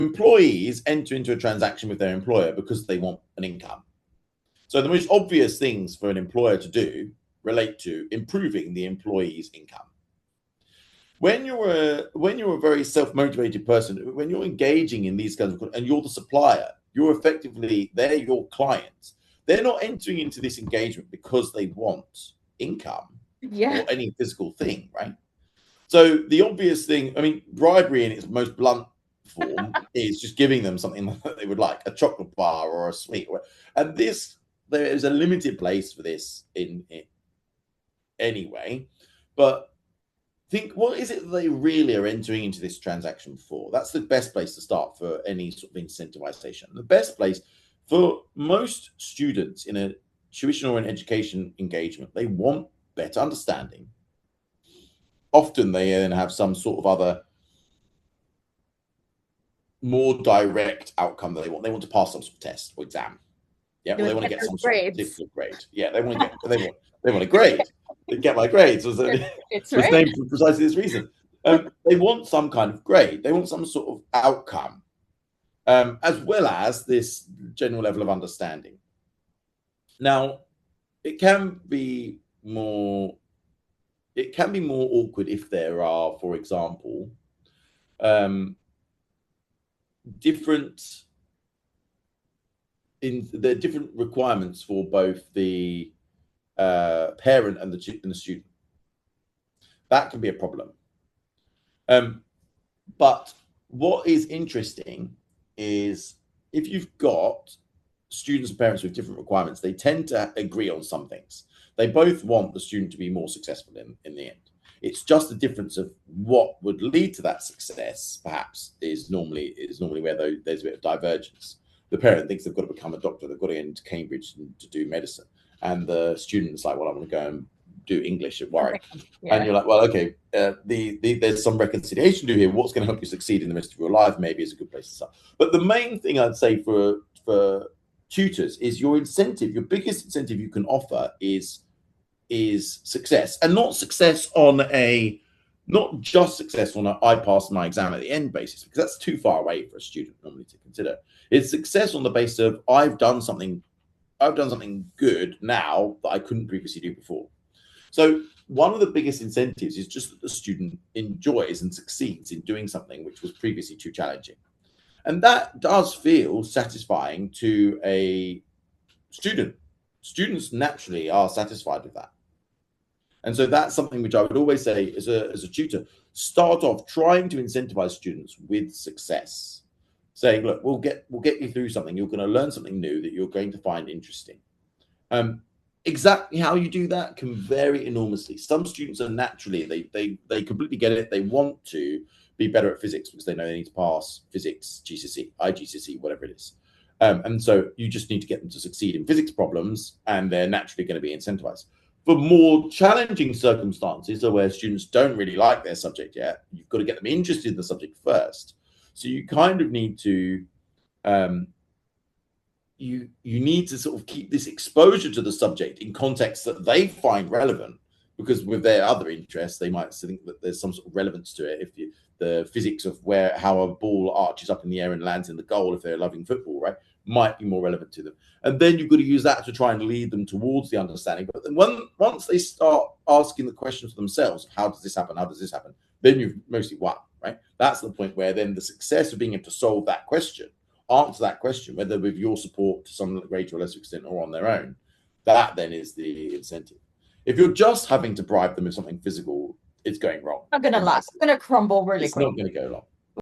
employees enter into a transaction with their employer because they want an income. So the most obvious things for an employer to do relate to improving the employee's income. When you're a very self-motivated person, when you're engaging in these kinds of, and you're the supplier, they're your clients. They're not entering into this engagement because they want income or any physical thing, right? So the obvious thing, I mean, bribery in its most blunt form is just giving them something that they would like, a chocolate bar or a sweet. And there is a limited place for this in anyway. But think, what is it that they really are entering into this transaction for? That's the best place to start for any sort of incentivization. The best place for most students in a tuition or an education engagement, they want better understanding. Often they then have some sort of other more direct outcome that they want. They want to pass some sort of test or exam. Yeah, well, they want to get some sort of particular grade. Yeah, they want a grade. They get my grades. It's named for precisely this reason. They want some kind of grade. They want some sort of outcome, as well as this general level of understanding. Now, it can be more awkward if there are, for example, different requirements for both the parent and the student. That can be a problem. But what is interesting is if you've got students and parents with different requirements, they tend to agree on some things. They both want the student to be more successful in the end. It's just the difference of what would lead to that success, perhaps, is normally where there's a bit of divergence. The parent thinks they've got to become a doctor, they've got to get into Cambridge to do medicine. And the student's like, well, I want to go and do English at Warwick. Yeah. And you're like, well, okay, there's some reconciliation to do here. What's going to help you succeed in the rest of your life maybe is a good place to start. But the main thing I'd say for tutors is your incentive, your biggest incentive you can offer is success, and not just success on a I passed my exam at the end basis, because that's too far away for a student normally to consider. It's success on the basis of I've done something good now that I couldn't previously do before. So one of the biggest incentives is just that the student enjoys and succeeds in doing something which was previously too challenging. And that does feel satisfying to a student. Students naturally are satisfied with that. And so that's something which I would always say as a tutor, start off trying to incentivize students with success. Saying, look, we'll get you through something. You're going to learn something new that you're going to find interesting. Exactly how you do that can vary enormously. Some students are naturally, they completely get it. They want to be better at physics because they know they need to pass physics, GCSE, IGCSE, whatever it is. And so you just need to get them to succeed in physics problems, and they're naturally going to be incentivized. For more challenging circumstances, or where students don't really like their subject yet, you've got to get them interested in the subject first. So you kind of need to, you need to sort of keep this exposure to the subject in contexts that they find relevant, because with their other interests, they might think that there's some sort of relevance to it. If the physics of how a ball arches up in the air and lands in the goal, if they're loving football, right, might be more relevant to them. And then you've got to use that to try and lead them towards the understanding. But then once they start asking the questions for themselves, how does this happen? How does this happen? Then you've mostly won, right? That's the point where then the success of being able to solve that question, answer that question, whether with your support to some greater or lesser extent or on their own, that then is the incentive. If you're just having to bribe them with something physical, it's going wrong. Not going to last. It's going to crumble really quick. It's not going to go long.